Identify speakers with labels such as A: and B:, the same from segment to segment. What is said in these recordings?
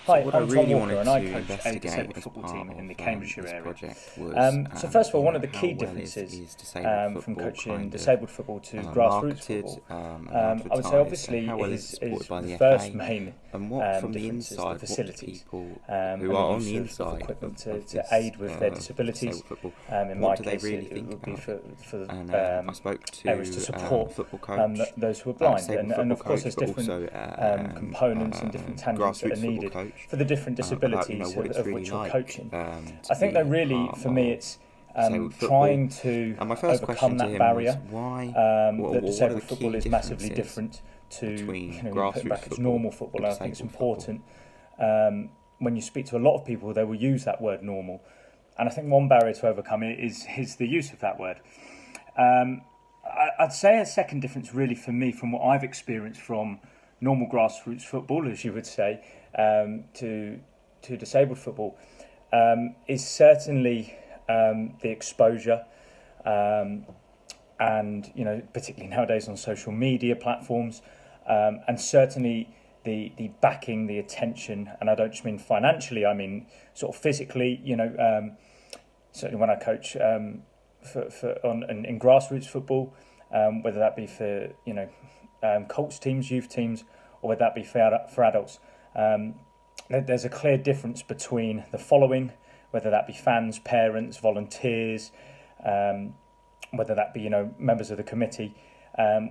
A: Hi,
B: What I
A: I'm Tom
B: really
A: Walker
B: wanted
A: and I
B: to
A: coach a
B: investigate
A: disabled
B: as
A: football
B: part
A: team in the
B: of
A: Cambridgeshire
B: this
A: area.
B: project was,
A: So first of all, one of the
B: how
A: key
B: well is,
A: differences
B: is disabled
A: from
B: football
A: coaching
B: kind of
A: disabled football to grassroots
B: marketed
A: football,
B: and
A: I would say
B: advertised, and
A: obviously
B: how well is it supported
A: is
B: by
A: the
B: the
A: first
B: FA,
A: main
B: and what from the
A: difference is the
B: inside, what do
A: facilities
B: people
A: and
B: who
A: the
B: are on
A: use
B: the
A: of
B: inside
A: equipment
B: of
A: to
B: this
A: aid with their disabilities.
B: disabled football,
A: In
B: what
A: my
B: do they
A: case,
B: really
A: it
B: think
A: would be
B: about it?
A: for
B: And I spoke
A: areas
B: to
A: to
B: a
A: support
B: football coach,
A: those who are blind,
B: disabled
A: and
B: football
A: of course
B: coach,
A: there's
B: but
A: different
B: also
A: components and different tangents that are
B: grassroots football
A: needed
B: coach,
A: for the different
B: about
A: disabilities
B: what it's
A: of
B: really
A: which you're
B: like
A: coaching.
B: to
A: I think that
B: be
A: really,
B: part
A: for me,
B: of
A: it's
B: disabled football.
A: trying to
B: And my first question
A: overcome
B: to
A: that
B: him was
A: barrier
B: why,
A: that
B: what are the
A: disabled football
B: key
A: is massively
B: differences
A: different to,
B: between
A: you put in
B: grassroots
A: brackets,
B: football
A: normal football.
B: and
A: And I think it's
B: disabled football?
A: important when you speak to a lot of people, they will use that word normal. And I think one barrier to overcome it is the use of that word. I'd say a second difference, really, for me, from what I've experienced from normal grassroots football, as you would say, to disabled football, is certainly the exposure, and particularly nowadays on social media platforms, and certainly the backing, the attention, and I don't just mean financially, I mean sort of physically. Certainly when I coach in grassroots football, whether that be for Colts teams, youth teams, or whether that be for adults, there's a clear difference between the following, whether that be fans, parents, volunteers, whether that be members of the committee.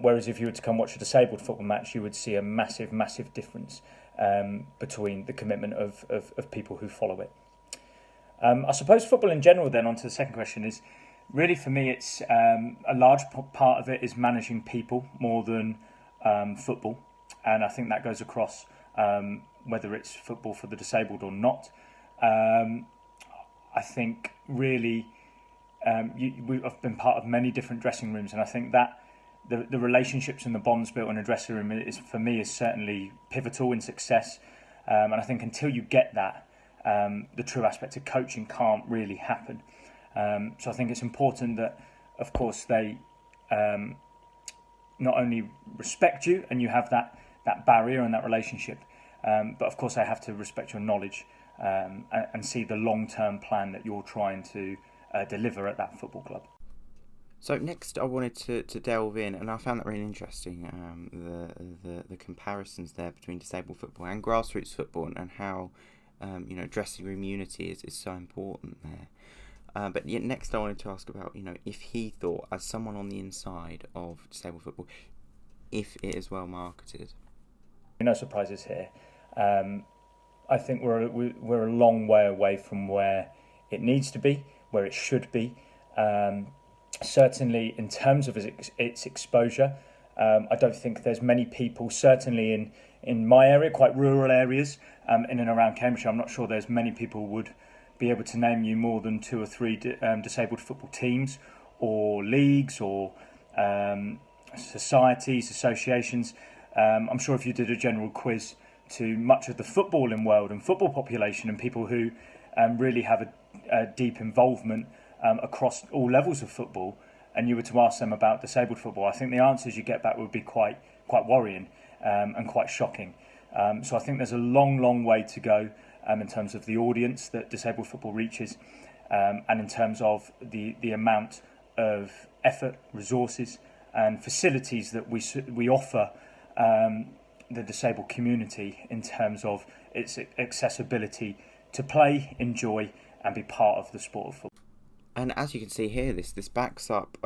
A: Whereas if you were to come watch a disabled football match, you would see a massive difference between the commitment of people who follow it. I suppose football in general, then, on to the second question, is really, for me, it's a large part of it is managing people more than football. And I think that goes across whether it's football for the disabled or not. I think really I've been part of many different dressing rooms, and I think that the relationships and the bonds built in a dressing room for me is certainly pivotal in success. And I think until you get that, the true aspect of coaching can't really happen. So I think it's important that, of course, they not only respect you and you have that barrier and that relationship, but of course they have to respect your knowledge and see the long-term plan that you're trying to deliver at that football club.
B: So next, I wanted to delve in, and I found that really interesting. The comparisons there between disabled football and grassroots football, and how dressing room unity is so important there. But yet next, I wanted to ask about if he thought, as someone on the inside of disabled football, if it is well marketed.
A: No surprises here. I think we're a long way away from where it needs to be, where it should be. Certainly, in terms of its exposure, I don't think there's many people, certainly in my area, quite rural areas, in and around Cambridgeshire, I'm not sure there's many people would be able to name you more than 2 or 3 disabled football teams or leagues or societies, associations. I'm sure if you did a general quiz to much of the footballing world and football population and people who really have a deep involvement across all levels of football, and you were to ask them about disabled football, I think the answers you get back would be quite worrying and quite shocking. So I think there's a long way to go in terms of the audience that disabled football reaches, and in terms of the amount of effort, resources, and facilities that we offer the disabled community in terms of its accessibility to play, enjoy, and be part of the sport of football.
B: And as you can see here, this backs up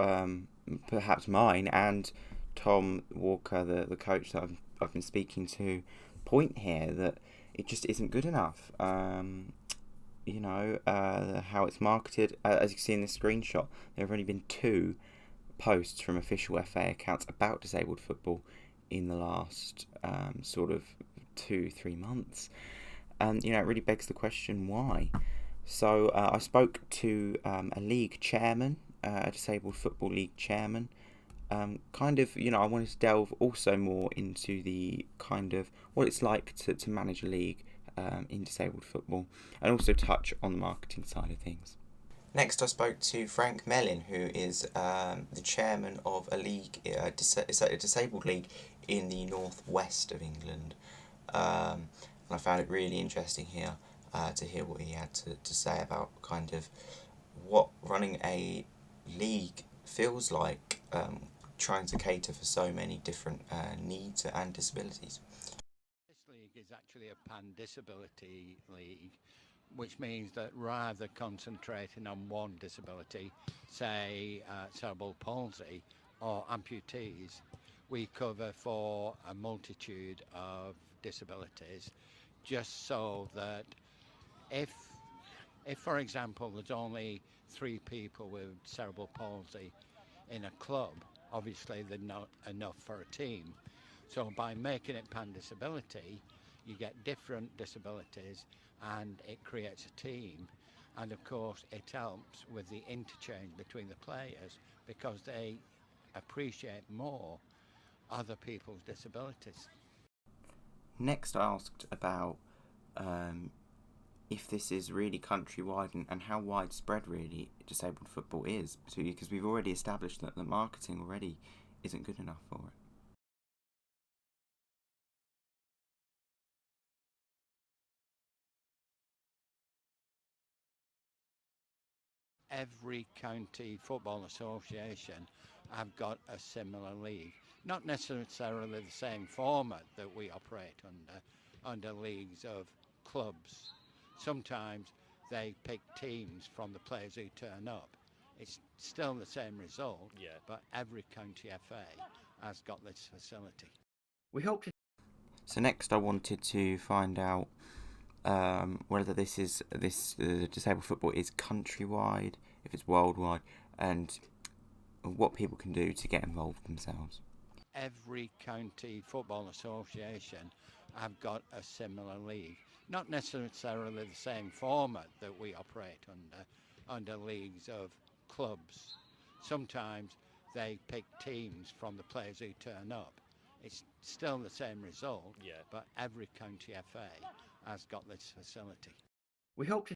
B: perhaps mine and Tom Walker, the coach that I've been speaking to, point here that it just isn't good enough. How it's marketed. As you can see in this screenshot, there have only been 2 posts from official FA accounts about disabled football in the last sort of 2-3 months. And, it really begs the question, why? So I spoke to a league chairman, a disabled football league chairman. I wanted to delve also more into the kind of what it's like to manage a league in disabled football, and also touch on the marketing side of things. Next, I spoke to Frank Mellin, who is the chairman of a league, a disabled league in the northwest of England. And I found it really interesting here to hear what he had to say about kind of what running a league feels like, trying to cater for so many different needs and disabilities.
C: This league is actually a pan-disability league, which means that rather concentrating on one disability, say cerebral palsy or amputees, we cover for a multitude of disabilities, just so that if for example there's only 3 people with cerebral palsy in a club, obviously they're not enough for a team. So by making it pan-disability, you get different disabilities and it creates a team. And of course it helps with the interchange between the players because they appreciate more other people's disabilities.
B: Next, I asked about if this is really countrywide and how widespread really disabled football is, because we've already established that the marketing already isn't good enough for it.
C: Every county football association have got a similar league. Not necessarily the same format that we operate under leagues of clubs. Sometimes they pick teams from the players who turn up. It's still the same result, but every county FA has got this facility.
B: We hope to. So next, I wanted to find out whether the disabled football is countrywide, if it's worldwide, and what people can do to get involved themselves.
C: Every county football association have got a similar league. Not necessarily the same format that we operate under leagues of clubs. Sometimes they pick teams from the players who turn up. It's still the same result, but every county FA has got this facility.
B: We hope to